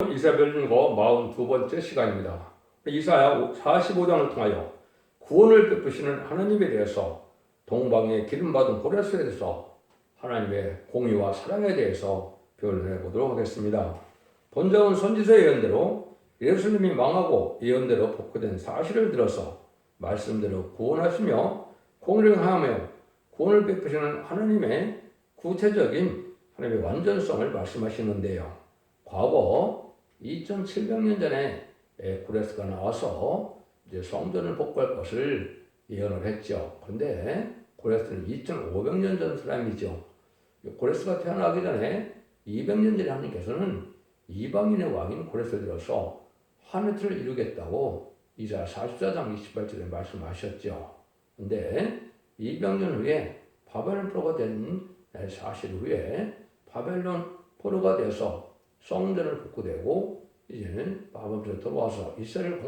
이사벨 거 42번째 시간입니다. 이사야 45장을 통하여 구원을 베푸시는 하나님에 대해서, 동방의 기름받은 고레스에 대해서, 하나님의 공의와 사랑에 대해서 변론해 보도록 하겠습니다. 본적은 선지서의 예언대로 예루살렘이 망하고 예언대로 복구된 사실을 들어서 말씀대로 구원하시며 공의를 행하며 구원을 베푸시는 하나님의 구체적인 하나님의 완전성을 말씀하시는데요. 과거 2700년 전에 고레스가 나와서 이제 성전을 복구할 것을 예언을 했죠. 그런데 고레스는 2500년 전 사람이죠. 고레스가 태어나기 전에 200년 전에 하나님께서는 이방인의 왕인 고레스를 들어서 하늘을 이루겠다고 이사야 44장 28절에 말씀하셨죠. 그런데 200년 후에 바벨론 포로가 된 사실 후에 바벨론 포로가 돼서 성전을 복구되고 이제는 바벨론에 들어와서 이스라엘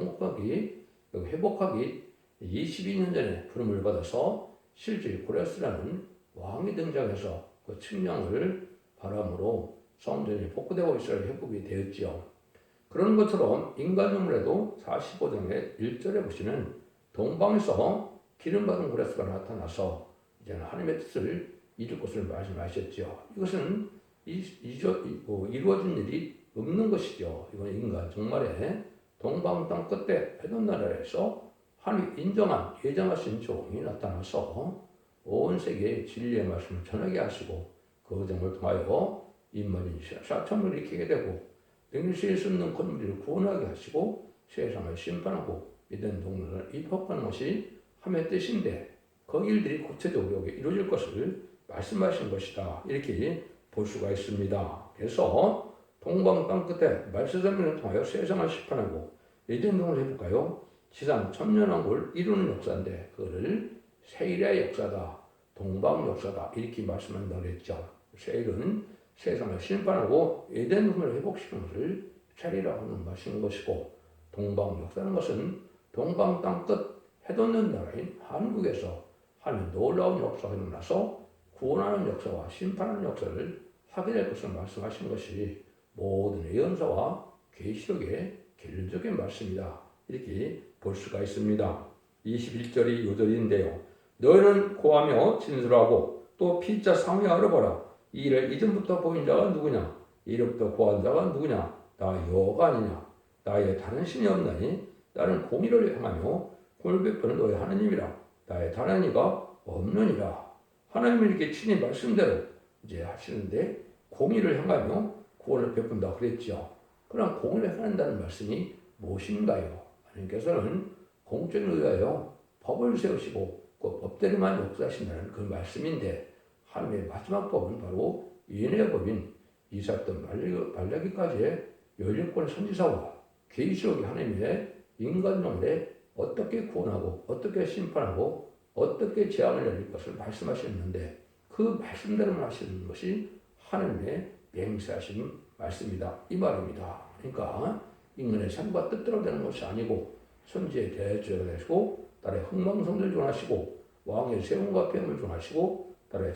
회복하기 22년 전에 부름을 받아서 실제 고레스라는 왕이 등장해서 그 측량을 바람으로 성전이 복구되고 이스라엘 회복이 되었지요. 그런 것처럼 인간용물에도 45장의 1절에 보시는 동방에서 기름받은 고레스가 나타나서 이제는 하나님의 뜻을 이룰 것을 말씀하셨죠. 이것은 이루어진 일이 없는 것이죠. 이건 인간 정말에 동방 땅 끝에 해변 나라에서 하나님이 인정한 예정하신 종이 나타나서 온 세계에 진리의 말씀을 전하게 하시고 그 점을 통하여 인마진 사천을 일으키게 되고 능력시에 쓰는 건물을 구원하게 하시고 세상을 심판하고 믿는 동료를 입학하는 것이 하나님의 뜻인데 그 일들이 구체적으로 이루어질 것을 말씀하신 것이다. 이렇게 볼 수가 있습니다. 그래서 동방 땅 끝에 말세자면을 통하여 세상을 심판하고 에덴 동을 해볼까요? 지상 천년왕국을 이루는 역사인데 그거를 세일의 역사다, 동방 역사다 이렇게 말씀한다고 했죠. 세일은 세상을 심판하고 에덴 동을 회복시키는 것을 세일이라고 하는 말씀인 것이고, 동방 역사는 것은 동방 땅 끝 해돋는 나라인 한국에서 하는 놀라운 역사가 일어나서 구원하는 역사와 심판하는 역사를 하게 될 것을 말씀하신 것이 모든 예언서와 계시록의 결론적인 말씀이다. 이렇게 볼 수가 있습니다. 21절이 요절인데요. 너희는 고하며 진술하고 또 피자 상회하러 보라. 이 일을 이전부터 보인 자가 누구냐? 이로부터 고한 자가 누구냐? 나 여호와가 아니냐? 나의 다른 신이 없나니 나는 공의를 행하며 공을 베푸는 너희 하나님이라. 나의 다른 이가 없느니라. 하나님이 이렇게 친히 말씀대로 이제 하시는데 공의를 행하며 구원을 베푼다 그랬죠. 그럼 공의를 행한다는 말씀이 무엇인가요? 하나님께서는 공적인 의하여 법을 세우시고 그 법대로만 역사하신다는 그 말씀인데, 하나님의 마지막 법은 바로 인의 법인 이삭부터 말라기까지의 17권의 선지서와 계시록이 하나님의 인간용에 어떻게 구원하고 어떻게 심판하고 어떻게 재앙을 내릴 것을 말씀하셨는데 그 말씀대로만 하시는 것이 하나님의 맹세하신 말씀이다 이 말입니다. 그러니까 인간의 삶과 뜻대로 되는 것이 아니고 선지의 대조가 되시고 딸의 흥망성쇠를 존하시고 왕의 세움과 폐음을 존하시고 딸의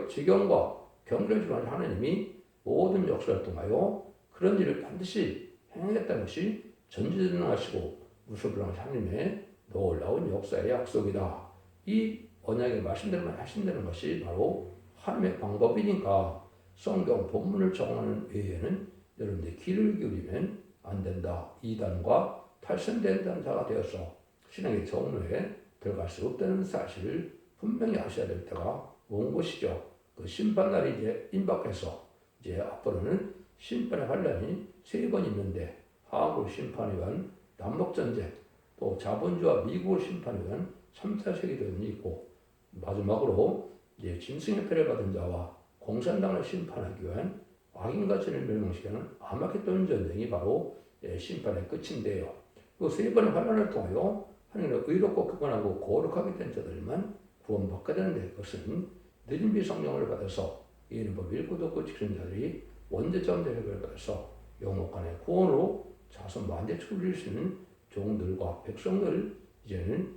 지경과 경계를 존하신 하나님이 모든 역사를 통하여 그런 일을 반드시 행하겠다는 것이 전지전능하시고 무소불능하신 하나님의 놀라운 역사의 약속이다. 이 언약의 말씀대로만 하신다는 것이 바로 하나님의 방법이니까 성경 본문을 정하는 외에는 여러분들이 귀를 기울이면 안 된다. 이단과 탈선된 자가 되어서 신앙의 정로에 들어갈 수 없다는 사실을 분명히 아셔야 될 때가 온 것이죠. 그 심판날이 이제 임박해서 이제 앞으로는 심판의 환란이 3번 있는데 한국 심판위원, 남북전쟁, 또 자본주의와 미국을 심판위원 3차 세계대전이 있고 마지막으로 이제 짐승의 패를 받은 자와 공산당을 심판하기 위한 악인과 죄를 멸망시키는 아마겟돈 전쟁이 바로 심판의 끝인데요. 그 3번의 환란을 통하여 하나님의 의롭고 경건하고 거룩하게 된 자들만 구원받게 되는데 그것은 늦은 비 성령을 받아서 이는 법 읽고 듣고 지키는 자들이 원죄점 대력을 받아서 영원간의 구원으로 자손 만대축을 누릴 수 있는 종들과 백성들 이제는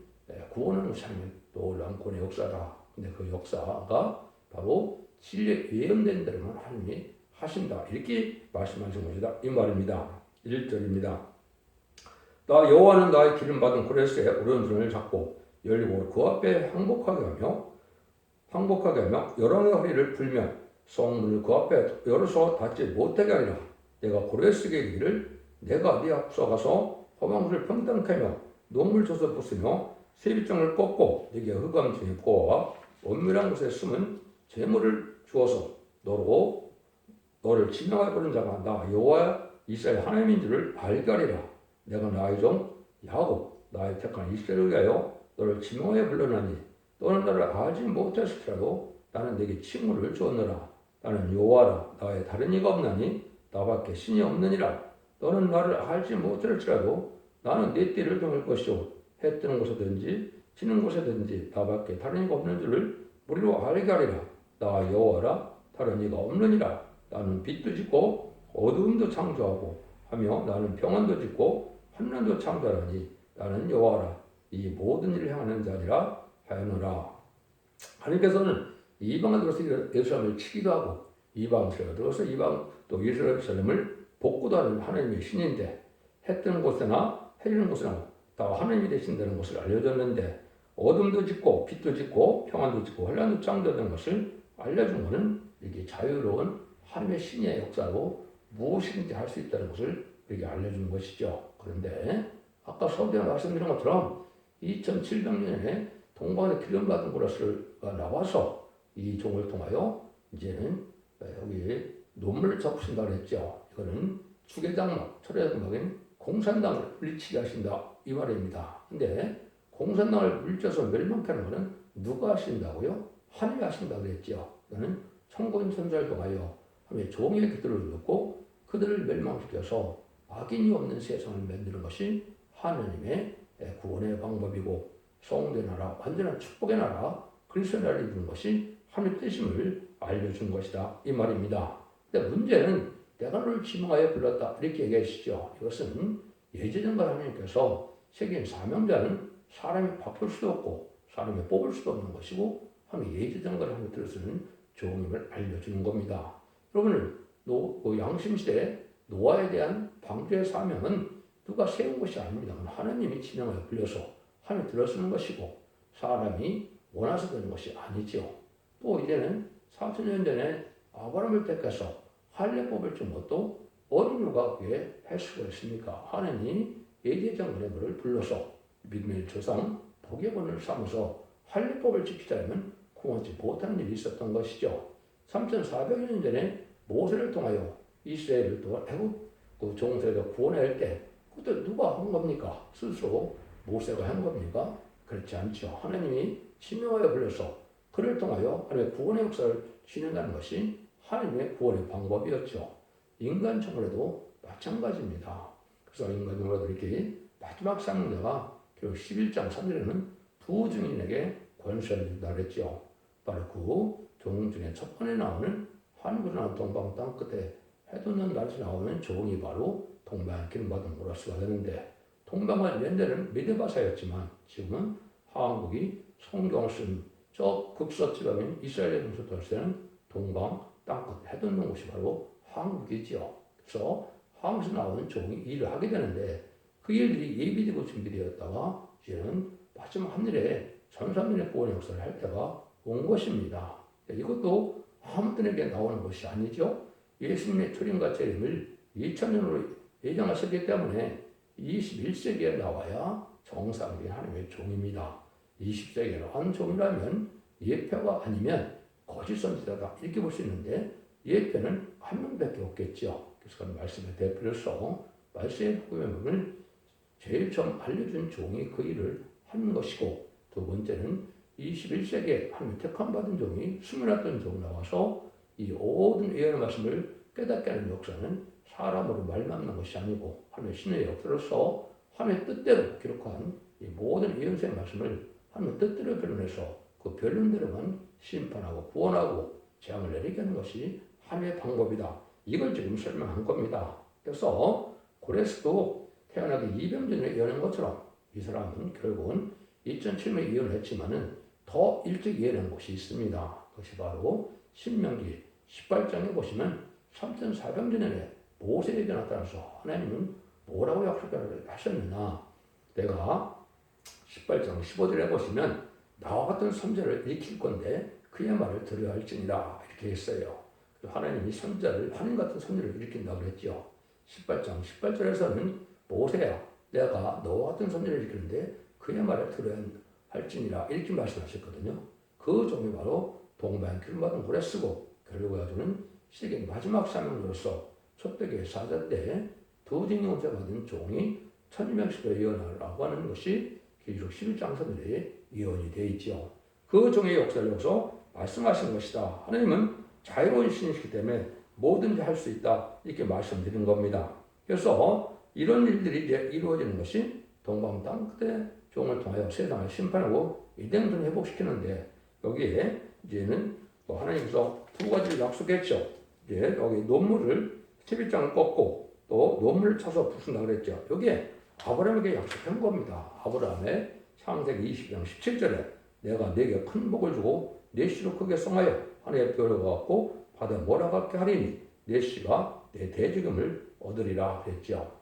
구원하는 삶의 놀라운 구원의 역사다. 근데 그 역사가 바로 진리에 예언된 대로만 하나님이 하신다. 이렇게 말씀하신 것이다. 이 말입니다. 1절입니다. 나 여호와는 나의 기름 받은 고레스의 오른손을 잡고 열리고 그 앞에 항복하게 하며 여러 허리를 풀며 성문을 그 앞에 열어서 닫지 못하게 하리라. 내가 고레스에게 이르기를 내가 네 앞서 가서 허방수를 평탄케 하며 녹물 젖어 부수며 세비장을 꺾고 네게 흑암 중에 포와 엄밀한 곳에 숨은 재물을 주어서 너를 지명하여 보는 자가 나 여호와 이스라엘 하나님인 줄을 알게 하리라. 내가 나의 종 야곱 나의 택한 이스라엘을 위하여 너를 지명하여 불러나니 너는 나를 알지 못했을지라도 나는 네게 칭호를 주었노라. 나는 여호와라. 나의 다른 이가 없나니 나밖에 신이 없느니라. 너는 나를 알지 못할지라도 나는 네 띠를 정할 것이요 해 뜨는 곳에든지 지는 곳에든지 나밖에 다른 이가 없는 줄을 우리로 알게 하리라. 나 여호와라. 다른 이가 없느니라. 나는 빛도 짓고 어두움도 창조하고 하며 나는 평안도 짓고 환난도 창조하니 나는 여호와라. 이 모든 일을 행하는 자니라 하였노라. 하나님께서는 이방을 들어서 예루살렘을 치기도 하고 이방을 들어서 이방 또 예루살렘을 복구도 하는 하나님의 신인데 해 뜨는 곳에나 해 지는 곳에나 다 하나님이 되신다는 것을 알려줬는데 어둠도 짓고 빛도 짓고 평안도 짓고 환난도 창조하는 것을 알려준 것은 이게 자유로운 하나님의 신의 역사로 무엇이든지 할 수 있다는 것을 이렇게 알려주는 것이죠. 그런데 아까 서두에 말씀드린 것처럼 2700년에 동방에 기름받은 고레스가 나와서 이 종을 통하여 이제는 여기 논문을 적으신다고 했죠. 이거는 추계장막, 철회장막인 공산당을 물리치게 하신다 이 말입니다. 근데 공산당을 물리쳐서 멸망케 하는 것은 누가 하신다고요? 하나님이 하신다고 그랬죠. 이거는 천군 천사를 통하여 하나님의 종의 기도를 듣고 그들을 멸망시켜서 악인이 없는 세상을 만드는 것이 하나님의 구원의 방법이고 성대 나라, 완전한 축복의 나라, 그리스도의 나라를 이루는 것이 하나님의 뜻임을 알려준 것이다 이 말입니다. 근데 문제는 내가 너를 지명하여 불렀다 이렇게 얘기하시죠. 이것은 예제전과 하나님께서 세계인 사명자는 사람이 바꿀 수도 없고 사람이 뽑을 수도 없는 것이고 하나님 예제전과를 하나님 들어서는 종임을 알려주는 겁니다. 여러분 양심시대 노아에 대한 방주의 사명은 누가 세운 것이 아닙니다. 하나님이 지명하여 불려서 하나님이 들어쓰는 것이고 사람이 원해서 되는 것이 아니죠. 또 이제는 4000년 전에 아브라함을 택해서 할례 뽑을 것도 어느 누가 그에 할 수가 있습니까? 하나님이 예제장군의 그를 불러서 믿음의 조상 복의 권을 삼아서 할례법을 지키자면 구원하지 못하는 일이 있었던 것이죠. 3400년 전에 모세를 통하여 이스라엘을 또 애굽 그 종세에서 구원할 때 그때 누가 한 겁니까? 스스로 모세가 한 겁니까? 그렇지 않죠. 하나님이 지명하여 불러서 그를 통하여 하나님의 구원의 역사를 진행하는 것이 하나님의 구원의 방법이었죠. 인간 청구에도 마찬가지입니다. 그래서 인간 청구에도 이렇게 마지막 사명자가 결국 11장 3절에는 두 증인에게 권세를 준다 그랬죠. 바로 그 종 중에 첫 번에 나오는 환구나 동방 땅 끝에 해돋는 날에서 나오는 종이 바로 동방의 기름받은 고레스가 되는데 동방은 옛날에는 미드바사였지만 지금은 한국이 성경을 쓴 저 극서 지방인 이스라엘의 동서도 때는 동방 땅끝 해돋는 곳이 바로 한국이지요. 그래서 한국에서 나오는 종이 일을 하게 되는데 그 일들이 예비되고 준비되었다가 이제는 마지막 하늘에 전사민의 구원의 역사를 할 때가 온 것입니다. 이것도 아무 때에게 나오는 것이 아니죠. 예수님의 초림과 재림을 2000년으로 예정하셨기 때문에 21세기에 나와야 정상적인 하나님의 종입니다. 20세기에 나온 종이라면 예표가 아니면 거짓 선지자다 이렇게 볼 수 있는데 예표는 한 명밖에 없겠죠. 그래서 그 말씀의 대표로서 말씀의 복음을 제일 처음 알려준 종이 그 일을 하는 것이고 두 번째는 21세기에 하나님 택함 받은 종이 수면했던 종 나와서 이 모든 예언의 말씀을 깨닫게 하는 역사는 사람으로 말만 하는 것이 아니고 하나님의 신의 역사로서 하나님의 뜻대로 기록한 이 모든 예언서의 말씀을 하나님의 뜻대로 변론해서 그 변론대로만 심판하고 구원하고 재앙을 내리게 하는 것이 하나님의 방법이다. 이걸 지금 설명한 겁니다. 그래서 고레스도 태어나기 200년 전에 예언한 것처럼 이 사람은 결국은 2007년에 예언을 했지만은 더 일찍 예언한 것이 있습니다. 그것이 바로 신명기 18장에 보시면 3400년 전에 모세에게 나타나서 하나님은 뭐라고 약속하셨느냐. 내가 18장 15절에 보시면 나와 같은 선지자를 일으킬 건데 그의 말을 들어야 할지니라 이렇게 했어요. 하나님이 선지자를 하나님 같은 선지자를 일으킨다고 그랬죠. 18장 18절에서는 모세야 내가 너와 같은 선지자를 일으키는데 그의 말을 들어야 할지니라 이렇게 말씀하셨거든요. 그 종이 바로 동방 기름받은 고레 쓰고 결국 가지고는 세계 마지막 사명으로서 초대교회 사자 때 두 징용 은사 받은 종이 1200시대 예언하라고 하는 것이 계시록 11장 선들에 예언이 되어 있죠. 그 종의 역사를 보서 말씀하신 것이다. 하나님은 자유로운 신이시기 때문에 뭐든지 할 수 있다. 이렇게 말씀드린 겁니다. 그래서 이런 일들이 이제 이루어지는 것이 동방 땅 끝에 종을 통하여 세상을 심판하고 이den전 회복시키는데 여기에 이제는 하나님께서 두 가지를 약속했죠. 이제 여기 논문을 11장을 꺾고 또 논문을 쳐서 부순다 그랬죠. 여기에 아브라함에게 약속한 겁니다. 아브라함의 창세기 20장 17절에 내가 네게 큰 복을 주고 네 씨로 크게 성하여 하늘의 별을 갖고 바다에 몰아갖게 하리니 네 씨가 내 대적임을 얻으리라 그랬죠.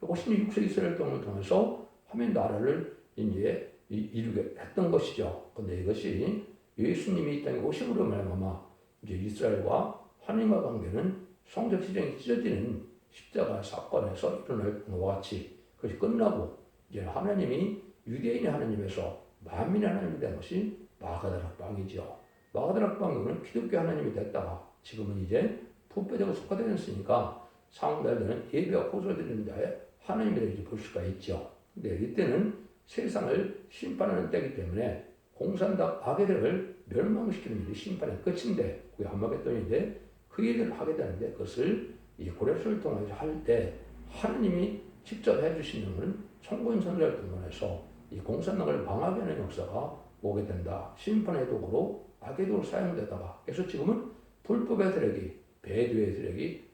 56세 이스라엘 동을 통해서 하나님 나라를 이제 이루게 했던 것이죠. 그런데 이것이 예수님이 이 땅에 오심으로 말미암아 이제 이스라엘과 하나님과 관계는 성적 시정이 찢어지는 십자가 사건에서 일어날 것과 같이 그것이 끝나고 이제 하나님이 유대인의 하나님에서 만민의 하나님이 된 것이 마가다락방이죠. 마가다락방은 기독교 하나님이 됐다가 지금은 이제 부패되고 속화되었으니까 상달되는 예배와 호소를 드리는 자의 하나님이 되게 볼 수가 있죠. 근데 이때는 세상을 심판하는 때이기 때문에 공산당 악애들을 멸망시키는 일이 심판의 끝인데 그게 한마디돈인데 그 일을 하게 되는데 그것을 이 고레스를 통해서 할 때 하나님이 직접 해주시는 것은 총권 선언을 통해서 이 공산당을 망하게 하는 역사가 오게 된다. 심판의 도구로 악의 도구로 사용되다가 그래서 지금은 불법의 세력이 배도의 세력이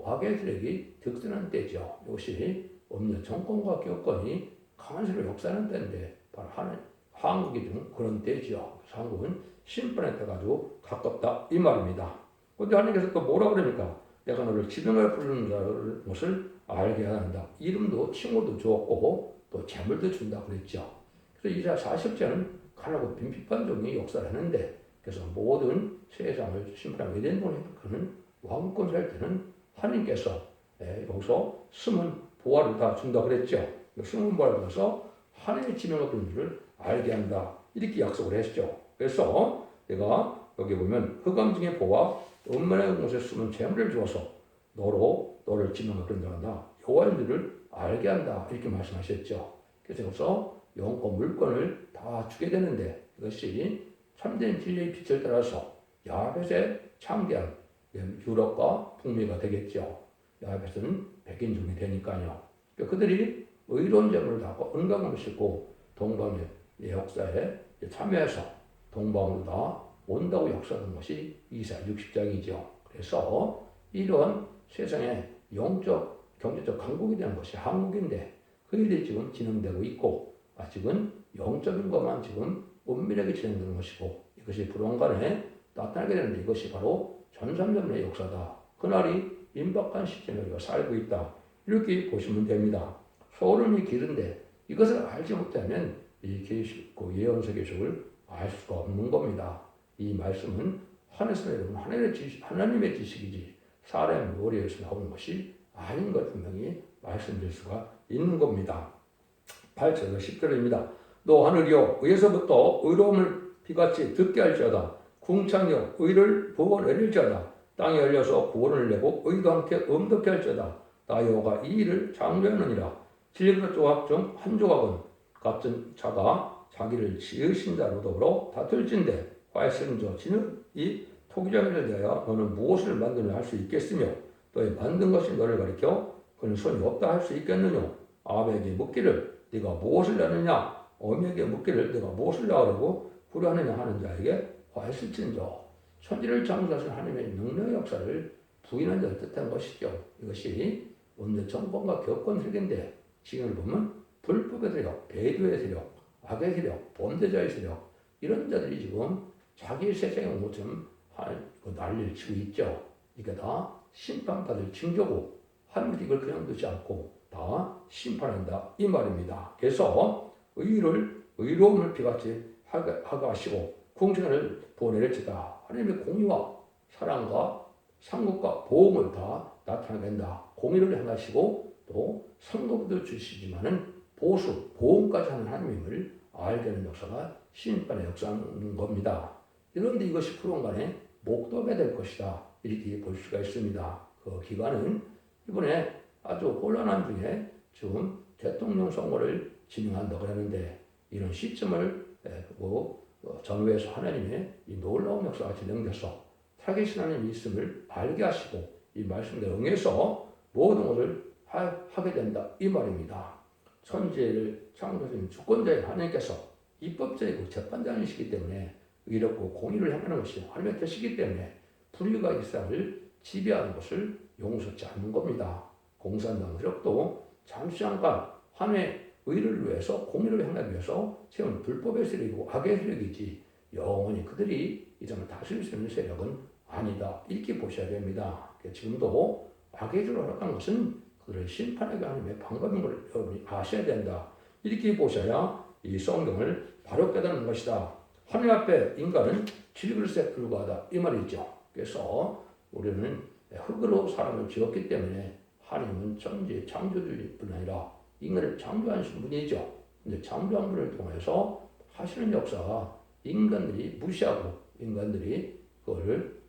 악의 세력이 득세하는 때죠. 이것이 없는 정권과 교권이 강한 세력을 역사하는 때인데 바로 한국이 좀 그런 때죠. 그래서 한국은 심판의 때가 아주 가깝다 이 말입니다. 그런데 하나님께서 또 뭐라 그러니까 내가 너를 지명을 부르는 것을 알게 한다. 이름도 칭호도 주었고 또 재물도 준다 그랬죠. 그래서 이사 40제는 가나고 빈핍반종이 역사를 하는데 그래서 모든 세상을 심판하고 이den동을 회복하는 왕권 살 때는 하나님께서 여기서 숨은 보화를 다 준다 그랬죠. 숨은 보화를 받아서 하나님의 지명을 부르는 줄을 알게 한다. 이렇게 약속을 했죠. 그래서 내가 여기 보면 흑암중의 보화 음란의 곳에 숨은 재물을 주어서 너를 지명을 부른다. 여호와의 줄을 알게 한다. 이렇게 말씀하셨죠. 그래서 여기서 영권 물권을 다 주게 되는데 이것이 참된 진리의 빛을 따라서 야벳의 창대한 유럽과 북미가 되겠죠. 야벳은 백인종이 되니까요. 그들이 의로운 재물을 갖고 은강을 싣고 동방의 역사에 참여해서 동방으로 다 온다고 역사하는 것이 이사 60장이죠. 그래서 이런 세상에 영적, 경제적 강국이 되는 것이 한국인데 그 일이 지금 진행되고 있고 아직은 영적인 것만 지금 은밀하게 진행되는 것이고 이것이 불원간에 나타나게 되는데 이것이 바로 전삼전의 역사다. 그날이 임박한 시점에 우리가 살고 있다. 이렇게 보시면 됩니다. 소름이 길은데 이것을 알지 못하면 이 계시록 예언서 계시록을 알 수가 없는 겁니다. 이 말씀은 하늘에서 내려온 하나님의 지식이지 사람의 머리에서 나오는 것이 아닌 걸 분명히 말씀드릴 수가 있는 겁니다. 8절과 10절입니다. 너 하늘이여 의에서부터 의로움을 비같이 듣게 할지어다. 궁창이여 의를 부어 내릴지어다. 땅이 열려서 구원을 내고 의도 함께 음덕게 할지어다. 나 여호와가 이 일을 창조하느니라. 진리의 조각 중 한 조각은 같은 자가 자기를 지으신 자로 더불어 다툴진대 화했으는 저 지는 이 토기장이를 대하여 너는 무엇을 만들며 할 수 있겠으며 너의 만든 것이 너를 가리켜 그는 손이 없다 할 수 있겠느냐. 아합에게 묻기를 네가 무엇을 내느냐 어미에게 묻기를 네가 무엇을 내라고 구려하느냐 하는 자에게 화했을진저 천지를 창조하신 하나님의 능력의 역사를 부인한 자를 뜻한 것이죠. 이것이 원래 정권과 교권 세계인데 지금을 보면 불법의 세력, 배교의 세력, 악의 세력, 범죄자의 세력 이런 자들이 지금 자기 세상의 것처럼 난리를 치고 있죠. 이게 다 심판받을 징조고 하나님이 이걸 그냥 두지 않고 다 심판한다 이 말입니다. 그래서 의로움을 비같이 하게 하시고 궁생을 보내릴지다. 하나님의 공의와 사랑과 상급과 보응을 다 나타나게 한다. 공의를 행하시고 또 상급도 주시지만은 보응까지 하는 하나님을 알게 되는 역사가 심판의 역사인 겁니다. 그런데 이것이 그동안에 목도하게 될 것이다. 이렇게 볼 수가 있습니다. 그 기간은 이번에 아주 혼란한 중에 지금 대통령 선거를 진행한다고 하는데 이런 시점을 전후에서 하나님의 이 놀라운 역사가 진행돼서 살아계신 하나님이 있음을 알게 하시고 이 말씀대로 응해서 모든 것을 하게 된다 이 말입니다. 천지를 창조하신 주권자의 하나님께서 입법자이고 재판장이시기 때문에 의롭고 공의를 행하는 것이 하나님의 뜻이기 때문에 불의가 이 세상을 지배하는 것을 용서치 않는 겁니다. 공산당 세력도 잠시 잠깐 하나님의 의를 위해서 공의를 행하기 위해서 세운 불법의 세력이고 악의 세력이지 영원히 그들이 이 점을 다스릴 수 있는 세력은 아니다. 이렇게 보셔야 됩니다. 지금도 악의 줄을 허락한 것은 그들을 심판하게 하는 방법인 걸 여러분이 아셔야 된다. 이렇게 보셔야 이 성경을 바로 깨닫는 것이다. 하나님 앞에 인간은 질그릇에 불과하다. 이 말이죠. 그래서 우리는 흙으로 사람을 지었기 때문에 하나님은 천지의 창조주뿐 아니라 인간을 창조하신 분이죠. 근데 창조한 분을 통해서 하시는 역사가 인간들이 무시하고 인간들이 그거를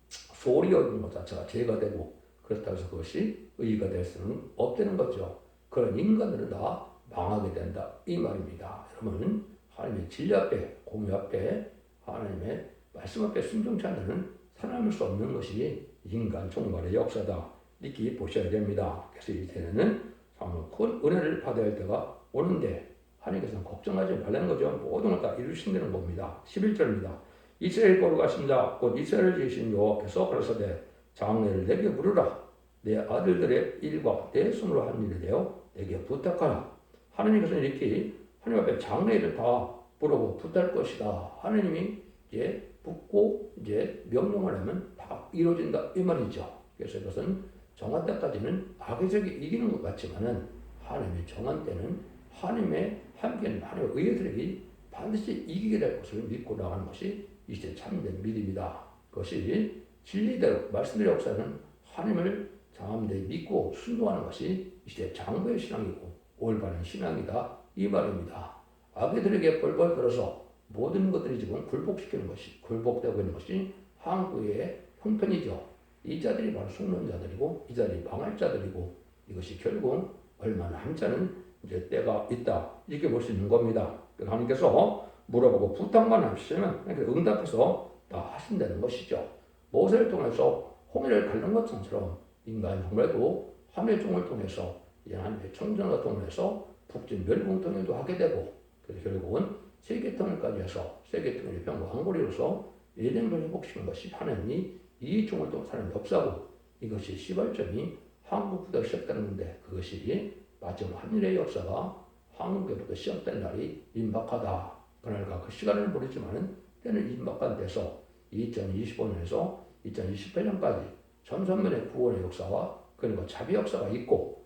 소홀히 여기는 것 자체가 죄가 되고 그렇다고 해서 그것이 의의가 될 수는 없다는 거죠. 그런 인간들은 다 망하게 된다. 이 말입니다. 여러분 하나님의 진리 앞에 공의 앞에 하나님의 말씀 앞에 순종치 않는 살아남을 수 없는 것이 인간 종말의 역사다. 이렇게 보셔야 됩니다. 그래서 이제는 정말 큰 은혜를 받아야 할 때가 오는데 하나님께서는 걱정하지 말라는 거죠. 모든 걸 다 이루신다는 겁니다. 11절입니다. 이스라엘 거룩하신자 곧 이스라엘을 지으신 여호와께서 가라사대 장례를 내게 물으라. 내 아들들의 일과 내 손으로 한 일에 대하여 내게 부탁하라. 하나님께서는 이렇게 하나님 앞에 장례를 다 물어보고 부탁할 것이다. 하나님이 이제 묻고 이제 명령을 하면 다 이루어진다 이 말이죠. 그래서 이것은 정한 때까지는 악의 세력이 이기는 것 같지만은 하나님의 정한 때는 하나님의 함께하는 하나님의 의의 세력이 반드시 이기게 될 것을 믿고 나가는 것이 이제 참된 믿음이다. 그것이 진리대로 말씀대로 역사는 하나님을 장함대히 믿고 순종하는 것이 이제 장부의 신앙이고 올바른 신앙이다 이 말입니다. 악의들에게 벌벌 떨어서 모든 것들이 지금 굴복시키는 것이 굴복되고 있는 것이 한국의 형편이죠. 이 자들이 바로 속는 자들이고 이 자들이 망할 자들이고 이것이 결국 얼마 남지 않은 이제 때가 있다 이렇게 볼 수 있는 겁니다. 하나님께서 물어보고 부탁만 하시면 응답해서 다 하신다는 것이죠. 모세를 통해서 홍해를 갈른 것처럼 인간 정말도 하나님의 종을 통해서 하나님의 청정을 통해서 북진 멸궁통일도 하게 되고 그래서 결국은 세계통일까지 해서 세계통일의 병과 한고리로서 예정을 회복시키는 것이 하나님이 이 종을 통해 사는 역사고 이것이 시발점이 한국부터 시작되는데 그것이 마지막 한일의 역사가 한국에부터 시작된 날이 임박하다. 그러니까 그 시간을 모르지만은 때는 임박한 데서 2025년에서 2028년까지 전선면의 구원의 역사와 그리고 자비 역사가 있고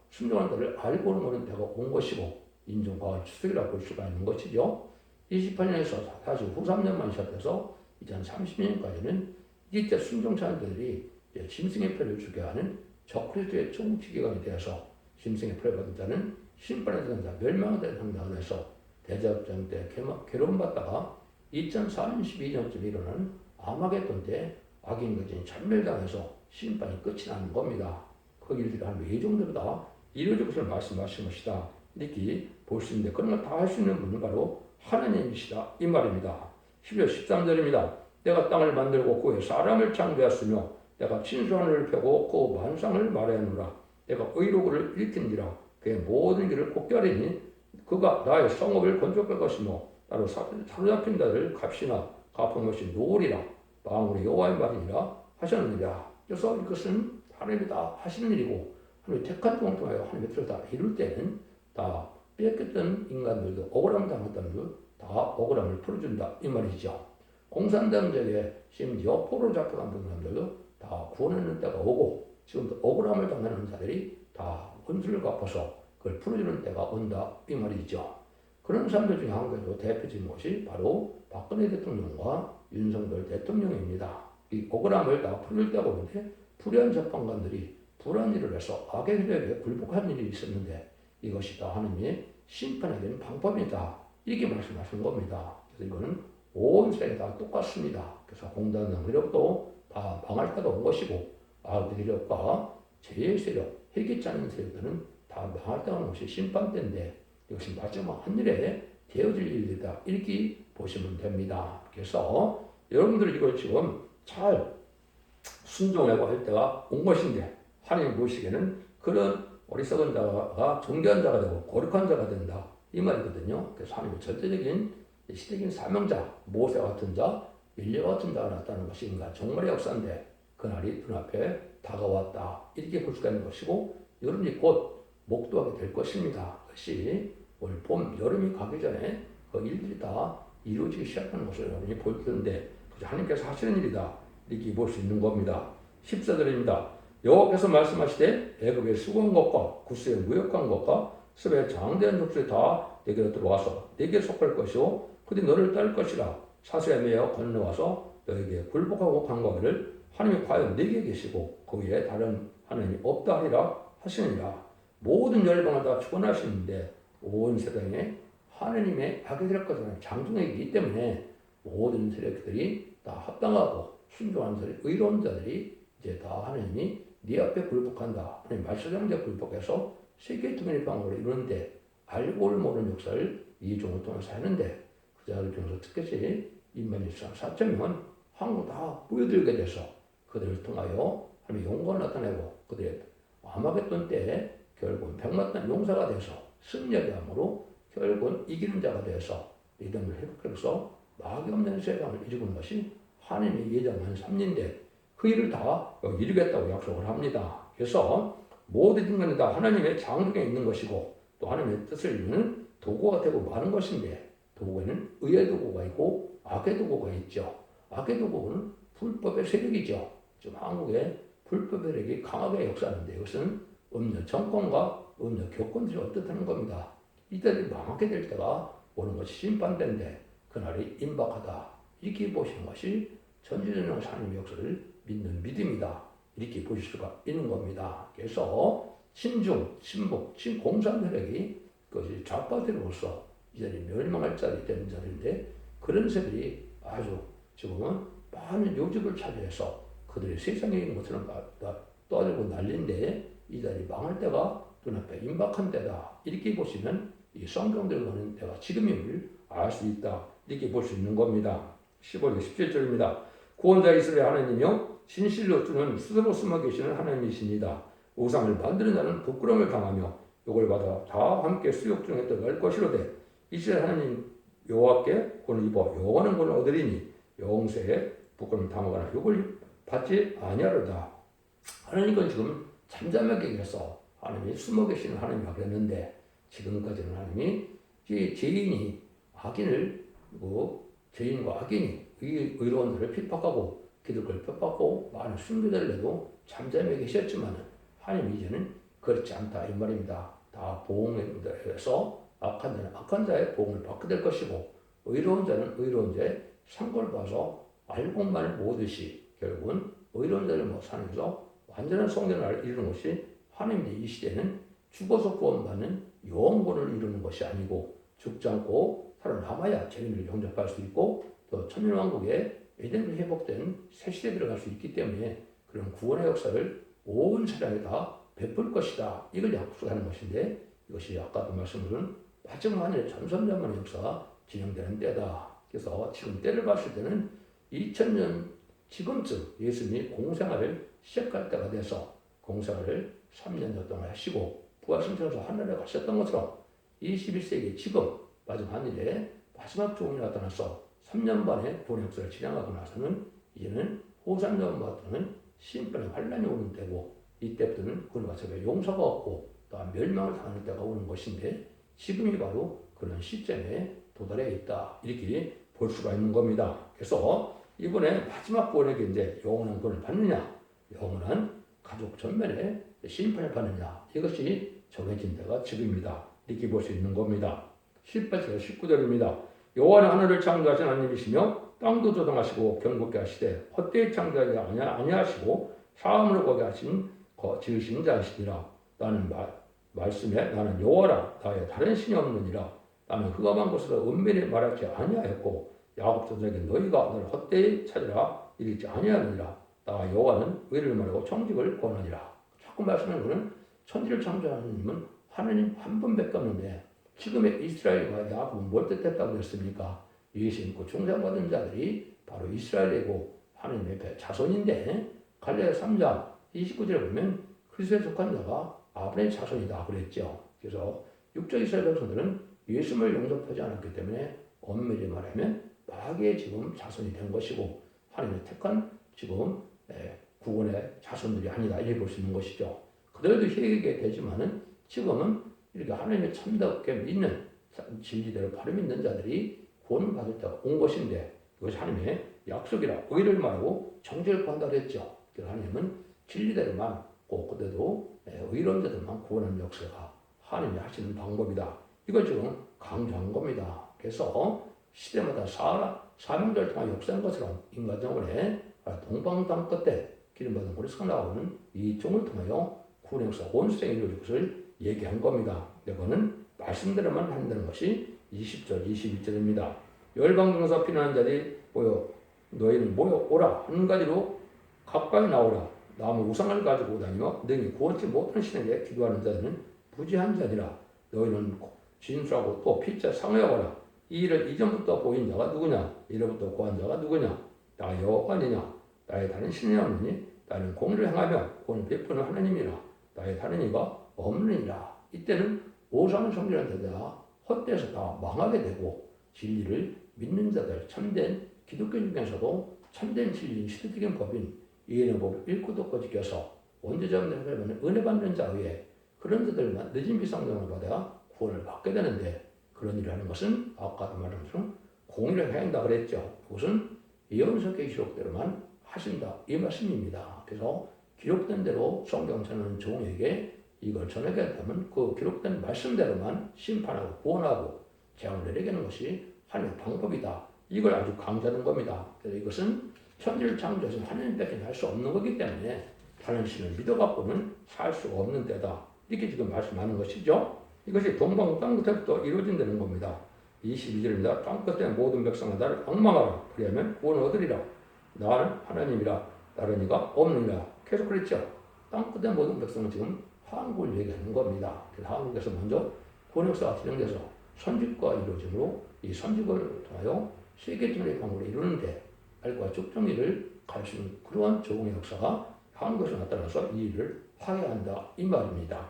순종한 것을 알고는 모르는 때가 온 것이고 인종과의 추석이라고 볼 수가 있는 것이죠. 28년에서 다시 후 3년만 시작해서 2030년까지는 이때 순종자들이 짐승의 표를 주게 하는 적그리스도의 통치 기간이 되어서 짐승의 표를 받은 자는 심판에 대한 자, 멸망에 대한 상당을 해서 대접전 때 괴로움받다가 2032년쯤 일어나는 아마겟돈 때 악인까지 참멸당해서 심판이 끝이 나는 겁니다. 그 일들이 한 예정대로 다 이루어질 것을 말씀하신 것이다. 이렇게 볼 수 있는데 그런 걸 다 할 수 있는 분은 바로 하나님이시다. 이 말입니다. 12절 13절입니다. 내가 땅을 만들고 그에 사람을 창조했으며 내가 진수하늘을 펴고 그 만상을 말하노라. 내가 의로그를 일으킨지라 그의 모든 길을 곱게 하리니 그가 나의 성읍을 건축할 것이며 나로 사로잡힌 자를 값이나 갚은 것이 노으리라. 망울의 여호와의 말이니라 하셨느니라. 그래서 이것은 하나님이 다 하시는 일이고 하나님이 택한 종을 통하여 하나님의 뜻을 다 이룰 때는 다 뺏겼던 인간들도 억울함을 당했던 그 다 억울함을 풀어준다 이 말이죠. 공산당적에 심지어 포로 잡혀간 사람들도 다 구원하는 때가 오고 지금도 억울함을 당하는 자들이 다 혼수를 갚아서 그걸 풀어주는 때가 온다 이 말이죠. 그런 사람들 중에 한 가지 대표적인 것이 바로 박근혜 대통령과 윤석열 대통령입니다. 이 억울함을 다 풀릴 때가 오는데 불의한 재판관들이 불한 일을 해서 악의 세력에 굴복한 일이 있었는데 이것이 다 하나님의 심판에 대한 방법이다. 이렇게 말씀하신 겁니다. 그래서 이거는 온 세계 다 똑같습니다. 그래서 공단장 세력도 다 망할 때가 온 것이고 악의 세력과 죄의 세력, 회개치 않는 세력들은 다 망할 때가 온 것이 심판대인데 이것이 마지막 하늘에 되어질 일이다. 이렇게 보시면 됩니다. 그래서 여러분들 이걸 지금 잘 순종하고 할 때가 온 것인데 하나님 보시기에는 그런 어리석은 자가 존귀한 자가 되고 거룩한 자가 된다. 이 말이거든요. 그래서 하나님의 절대적인 시대적인 사명자, 모세 같은 자, 엘리야 같은 자가 나타나는 것이 인간 정말의 역사인데 그날이 눈앞에 다가왔다. 이렇게 볼 수가 있는 것이고 여러분이 곧 목도하게 될 것입니다. 그것이 올 봄, 여름이 가기 전에 그 일들이 다 이루어지기 시작하는 것을 여러분이 볼 텐데 하나님께서 하시는 일이다. 이렇게 볼 수 있는 겁니다. 14절입니다. 여호와께서 말씀하시되 애굽에 수고한 것과 구스에 무역한 것과 습에 장대한 족속이 다 내게로 들어와서 내게 속할 것이요 그들이 너를 따를 것이라 사슬에 매어 건너와서 너에게 굴복하고 간과하기를 하나님이 과연 내게 계시고 그 위에 다른 하나님이 없다 하리라 하시느니라. 모든 열방을 다 축원하시는데 온 세상에 하나님의 악의 세력과는 장중이기 때문에 모든 세력들이 다 합당하고 순종하는 자들이 의로운 자들이 이제 다 하나님이 네 앞에 굴복한다. 하나님 말씀장자 굴복해서 세계 통일의 방법을 이루는데 알고 모르는 역사를 이 종을 통해서 하는데 그 자들 중에서 특별히 인만일상 4,000명은 한국 다 보여들게 돼서 그들을 통하여 하나님의 영광을 나타내고 그들의 아마겟돈 때에 결국은 백만탄 용사가 돼서 승리하게 함으로 결국은 이기는 자가 되어서 믿음을 회복해서 마귀 없는 세상을 이루는 것이 하나님의 예정한 섭리인데 그 일을 다 이루겠다고 약속을 합니다. 그래서 모든 인간이 다 하나님의 장중에 있는 것이고 또 하나님의 뜻을 이루는 도구가 되고 마는 것인데 도구에는 의의 도구가 있고 악의 도구가 있죠. 악의 도구는 불법의 세력이죠. 지금 한국의 불법의 세력이 강하게 역사하는데 이것은 음녀 정권과 음녀 교권들이 어떻다는 겁니다. 이들이 망하게 될 때가 오는 것이 심판대인데 그날이 임박하다. 이렇게 보시는 것이 전지전능 하나님의 역사를 믿는 믿음이다. 이렇게 보실 수가 있는 겁니다. 그래서 친중, 친북, 친공산 세력이 그것이 좌파들로서 이들이 멸망할 자들이 되는 자들인데 그런 세들이 아주 지금은 많은 요직을 차지해서 그들이 세상에 있는 것처럼 떠들고 난리인데 이들이 망할 때가 눈앞에 임박한 때다. 이렇게 보시면 이 성경대로 가는 때가 지금임을 알 수 있다. 이렇게 볼 수 있는 겁니다. 15절 17절입니다. 구원자 이스라엘 하나님이요 진실로 주는 스스로 숨어 계시는 하나님이십니다. 우상을 만드는 자는 부끄러움을 당하며 욕을 받아 다 함께 수욕 중에 들어갈 것이로되 이스라엘 하나님 여호와께 구원을 입어 영원한 구원을 얻으리니 영세에 부끄러움을 당하거나 욕을 받지 아니하리로다. 하나님은 지금 잠잠하게 계셔서 하나님이 숨어 계시는 하나님이라고 했는데 지금까지는 하나님이 죄인이 악인을 죄인과 악인이 의로운 자를 핍박하고 기득을 핍박하고 많은 순교자를 내도 잠잠해 계셨지만 하나님 이제는 그렇지 않다 이 말입니다. 다 보응해서 악한 자는 악한 자의 보응을 받게 될 것이고 의로운 자는 의로운 자의 상고를 봐서 알곡만을 모듯이 결국은 의로운 자를 사는에서 완전한 성전을 이루는 것이 하나님의 이 시대는 죽어서 구원받는 영원을 이루는 것이 아니고 죽지 않고 살아남아야 죄인을 영접할 수 있고 또 천년왕국에 에덴이 회복된 새 시대에 들어갈 수 있기 때문에 그런 구원의 역사를 온 세상에 다 베풀 것이다. 이걸 약속하는 것인데 이것이 아까도 말씀드린 마지막 하늘의 전선전만의 역사가 진행되는 때다. 그래서 지금 때를 봤을 때는 2000년 지금쯤 예수님이 공생활을 시작할 때가 돼서 공생활을 3년 동안 하시고 부활승천에서 하늘에 가셨던 것처럼 21세기 지금 마지막 하늘에 마지막 종이 나타나서 3년 반의 구원의 역사를 진행하고 나서는 이제는 호산전부터는 심판의 환란이 오는 때고 이때부터는 그런 것처럼 용서가 없고 또한 멸망을 당하는 때가 오는 것인데 지금이 바로 그런 시점에 도달해 있다. 이렇게 볼 수가 있는 겁니다. 그래서 이번에 마지막 구원에게 이제 영원한 구원을 받느냐 영원한 가족 전면에 심판을 받느냐, 이것이 정해진 데가 지금입니다. 이렇게 볼 수 있는 겁니다. 18절 19절입니다. 여호와는 하늘을 창조하신 하나님이시며 땅도 조성하시고 경고케 하시되 헛되이 창조하지 아니하시고 사함으로 거게 하신 지으신 자이시니라. 나는 말씀에 나는 여호와라. 나의 다른 신이 없느니라. 나는 흑암한 곳에서 은밀히 말하지 아니하였고 야곱 자손에게 너희가 나를 헛되이 찾으라 이르지 아니하느니라. 나 여호와는 의를 말하고 청직을 권하니라. 자꾸 말씀하는 것은 천지를 창조하는 하나님은 하나님 한 분밖에 없는데 지금의 이스라엘과 야곱은 뭘 뜻했다고 했습니까? 예수 믿고 중생받은 자들이 바로 이스라엘이고 하나님의 자손인데 갈라디아 3장 29절에 보면 그리스도에 속한 자가 아브라함의 자손이다 그랬죠. 그래서 육적 이스라엘 백성들은 예수를 용접하지 않았기 때문에 엄밀히 말하면 마귀의 지금 자손이 된 것이고 하나님의 택한 지금 구원의 자손들이 아니다 이렇게 볼 수 있는 것이죠. 그들도 희에게 되지만은 지금은 이렇게 하나님의 참답게 믿는 진리대로 바로 믿는 자들이 구원을 받을 때가 온 것인데 이것이 하나님의 약속이라 의를 말하고 정죄를 받는다 그랬죠. 그래서 하나님은 진리대로만 꼭 그대로 의로운 자들만 구원하는 역사가 하나님이 하시는 방법이다. 이걸 지금 강조한 겁니다. 그래서 시대마다 사명자를 통한 역사한 것처럼 인간 정원에 동방땅 끝에 기름받은 고리스가 나오는 이 종을 통하여 구원 역사 온 세상에 이루어질 것을 얘기한 겁니다. 이거는 말씀대로만 한다는 것이 20절, 21절입니다. 열방중에서 피난한 자들이 너희는 모여 오라. 한 가지로 가까이 나오라. 나무 우상을 가지고 다니며 능히 구원치 못한 신에게 기도하는 자들은 부지한 자니라. 너희는 진술하고 또 피차 상회하거라. 이 일을 이전부터 보인 자가 누구냐? 이로부터 고한 자가 누구냐? 나 여호와가 아니냐? 나의 다른 신이 없느니 나는 공의를 행하며 구원을 베푸는 하나님이라. 나의 다른 이가 없느니라. 이때는 오상을 섬기는 자들아 헛되어서 다 망하게 되고 진리를 믿는 자들 참된 기독교 중에서도 참된 진리인 시대적인 법인 이해의 법을 읽고 듣고 지켜서 원죄자분들 해결하는 은혜 받는 자 외에 그런 자들만 늦은 비상정을 받아 구원을 받게 되는데 그런 일을 하는 것은 아까도 말한 것처럼 공의를 해야 한다 그랬죠. 그것은 예언서의 기록대로만 하신다 이 말씀입니다. 그래서 기록된 대로 성경 전하는 종에게 이걸 전하게 된다면 그 기록된 말씀대로만 심판하고 구원하고 재앙을 내리게 하는 것이 하나님의 방법이다. 이걸 아주 강조하는 겁니다. 그래서 이것은 천지를 창조하신 하나님밖에 할 수 없는 거기 때문에 다른 신을 믿어갖고는 살 수가 없는 때다. 이렇게 지금 말씀하는 것이죠. 이것이 동방 땅끝에부터 이루어진다는 겁니다. 22절입니다. 땅끝에 모든 백성아 나를 앙망하라. 그리하면 구원을 얻으리라. 나는 하나님이라. 다른 이가 없느니라. 계속 그랬죠. 땅끝에 모든 백성은 지금 한국을 얘기하는 겁니다. 그래서 한국에서 먼저 구원 역사가 진행돼서 선집과 이루어짐으로 이 선집을 통하여 세계적인 방법을 이루는데 알과 쭉정리를 갈 수 있는 그러한 조공의 역사가 한국에서 나타나서 이 일을 화해한다 이 말입니다.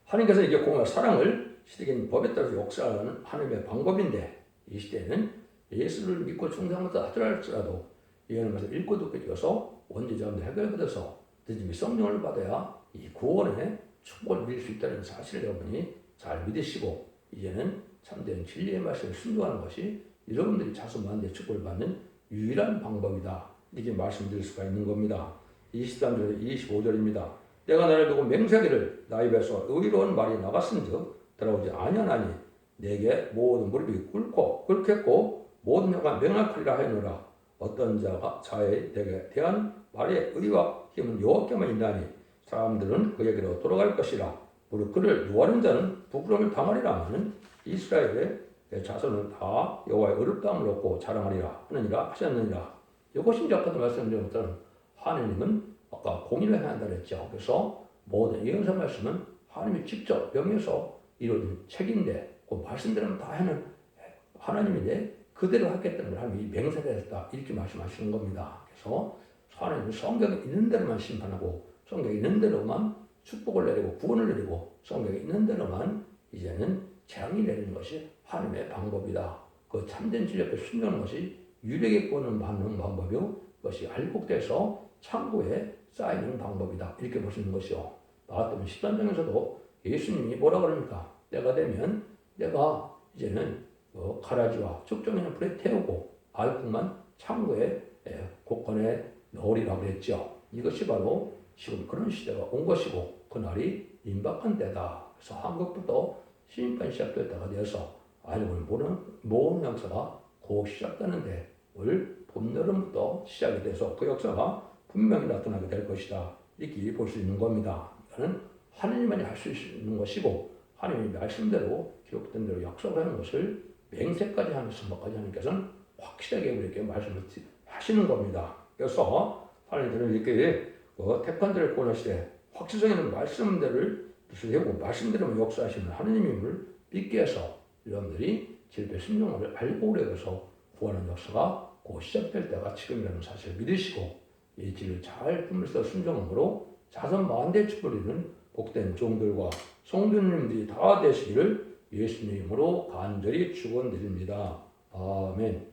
하나님께서 이제 공의와 사랑을 시대적인 법에 따라서 역사하는 하나님의 방법인데 이 시대에는 예수를 믿고 충성하다 하더라도 예언을 말해서 읽고 듣고 읽어서 원죄자분들 해결받아서 늦음이 성령을 받아야 이 구원의 축복을 누릴 수 있다는 사실을 여러분이 잘 믿으시고 이제는 참된 진리의 말씀을 순종하는 것이 여러분들이 자손만대 축복을 받는 유일한 방법이다. 이렇게 말씀드릴 수가 있는 겁니다. 23절, 25절입니다. 내가 나를 두고 맹세하기를 나의 입에서 의로운 말이 나갔은즉 돌아오지 아니하나니 내게 모든 무릎이 꿇겠고 모든 혀가 명확하리라 하였노라. 어떤 자의 내게 대한 말의 의와 힘은 여호와께만 있나니 사람들은 그에게로 돌아갈 것이라. 무릇 그를 요하는 자는 부끄러움을 당하리라 하는 이스라엘의 자손은 다 여호와의 의롭다함을 얻고 자랑하리라 하느니라 하셨느니라. 이것이 이제 아까도 말씀드린 것처럼 하나님은 아까 공의를 해야 한다 그랬죠. 그래서 모든 예언서 말씀은 하나님이 직접 명해서 이루어진 책인데 그 말씀대로 다 하는 하나님인데 그대로 하겠다는 걸 하나님이 맹세가 했다 이렇게 말씀하시는 겁니다. 그래서 하나님은 성경에 있는 대로만 심판하고 성경에 있는 대로만 축복을 내리고 구원을 내리고 성경에 있는 대로만 이제는 재앙이 내리는 것이 하나님의 방법이다. 그 참된 진리 앞에 순종하는 것이 유력의 구원을 받는 방법이요. 그것이 알곡돼서 창고에 쌓이는 방법이다. 이렇게 보시는 것이요. 나 같으면 13장에서도 예수님이 뭐라 그럽니까? 때가 되면 내가 이제는 가라지와 축종에는 불에 태우고 알곡만 창고에 곳간에 넣으리라고 그랬죠. 이것이 바로 지금 그런 시대가 온 것이고 그날이 임박한 때다. 그래서 한국부터 시인판이 시작될 때가 되어서 알고는 모든 역사가 곧 시작되는데 올 봄, 여름부터 시작이 돼서 그 역사가 분명히 나타나게 될 것이다. 이렇게 볼 수 있는 겁니다. 이거는 하느님만이 할 수 있는 것이고 하느님의 말씀대로 기록된 대로 약속하는 것을 맹세까지 하는 선거까지 하나님께서는 확실하게 우리에게 말씀을 하시는 겁니다. 그래서 하나님들은 이렇게 택한들을 구원하시되 확실성 있는 말씀들을 세우고 말씀대로 역사하시는 하느님임을 믿게 해서 여러분들이 질배 심령을 알고 그래서 구하는 역사가 곧 시작될 때가 지금이라는 사실을 믿으시고 이 길을 잘 품으면서 순종함으로 자선 만대 축복이는 복된 종들과 성도님들이 다 되시기를 예수님으로 간절히 축원드립니다. 아멘.